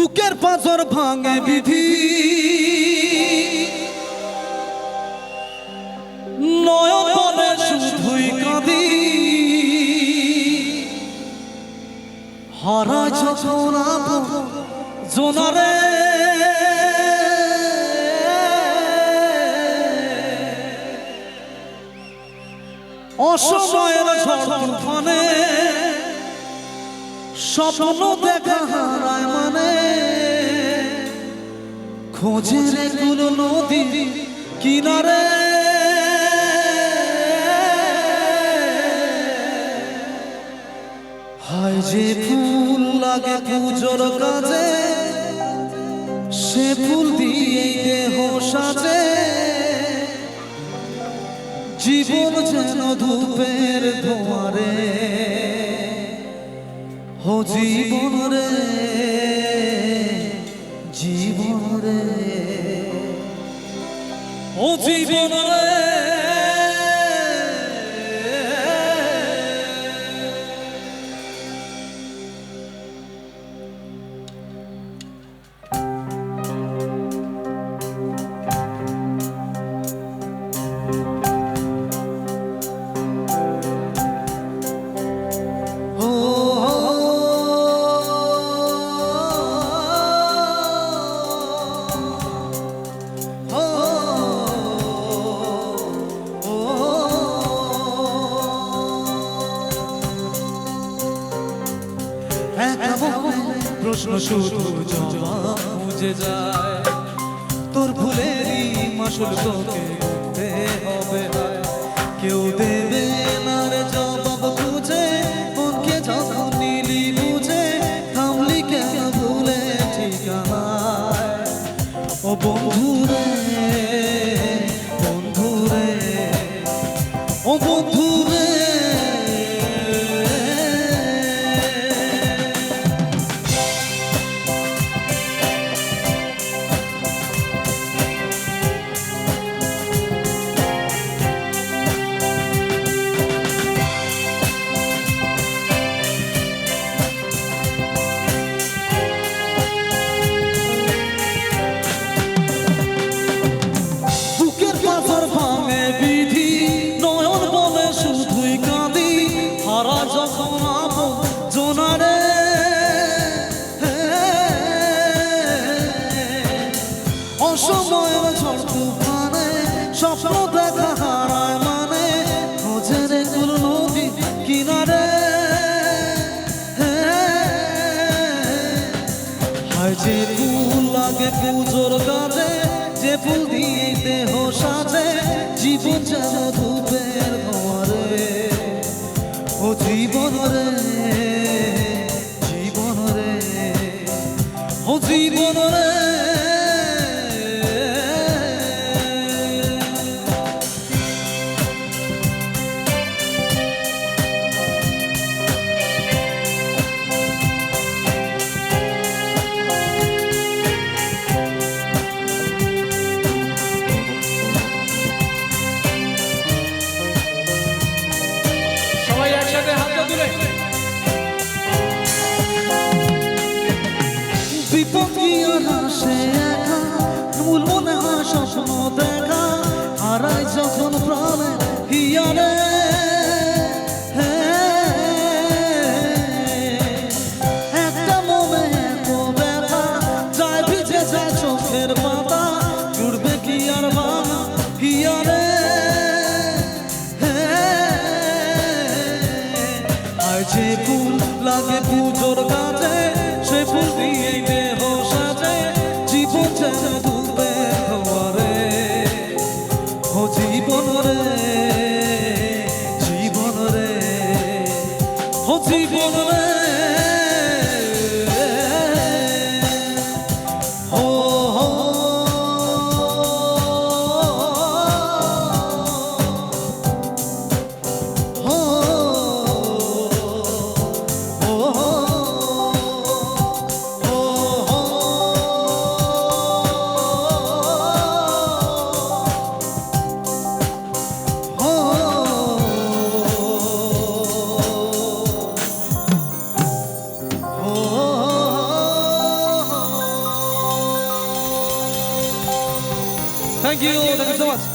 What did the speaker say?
বুকের পাঁজর ভাঙে বিধি, নয়ন বলে শুধুই কাঁদি। হারায় যখন জোনারে, অসময়ের ঝড় তুফানে স্বপ্ন দেখা হারায় মানে। খোঁজের গুলো নদী কিনারে, হায় যে ফুল লাগে পুজোর কাজে, সে ফুল দিয়ে দেহ সাজে। জীবন যেন ধূপের ধোঁয়ারে, হো জীবন রে, জীবন রে, ও জীবন রে। প্রশ্ন শুধু জবাব খুঁজে যায়, তোর ভুলেরই মাসুল তোকে দিতে হবে। কেউ দেবে না রে জবাব খুঁজে, মনকে যখন নিলি বুঝে, থামলি কেন ভুলে ঠিকানায়। ও বন্ধু রে, বন্ধু রে, ও বন্ধু রে। অসময়ের ঝড় তুফানে স্বপ্ন দেখা হারায় মানে। খোঁজের গুল নদী কিনারে, হায় যে ফুল লাগে পুজোর কাজে, যে ফুল দিয়ে দেহ সাজে। জীবন যেন ধূপের ধোঁয়ারে, ও জীবন রে, জীবন রে, ও জীবন রে। সে একা মূল মনে হয় স্বপ্ন দেখা, হারায় যখন প্রাণে হিয়ারে। একটা মনে এত ব্যথা, যায় ভিজে যায় চোখের পাতা, জুড়বে কি আর বানা হিয়ারে। আর যে ফুল লাগে পুজোর কাজে, সে ফুল দিয়ে দেহ সাজে। জীবন যেন ধূপের ধোঁয়ারে, ও জীবন রে, জীবন রে, ও জীবন রে। Oh thank you so much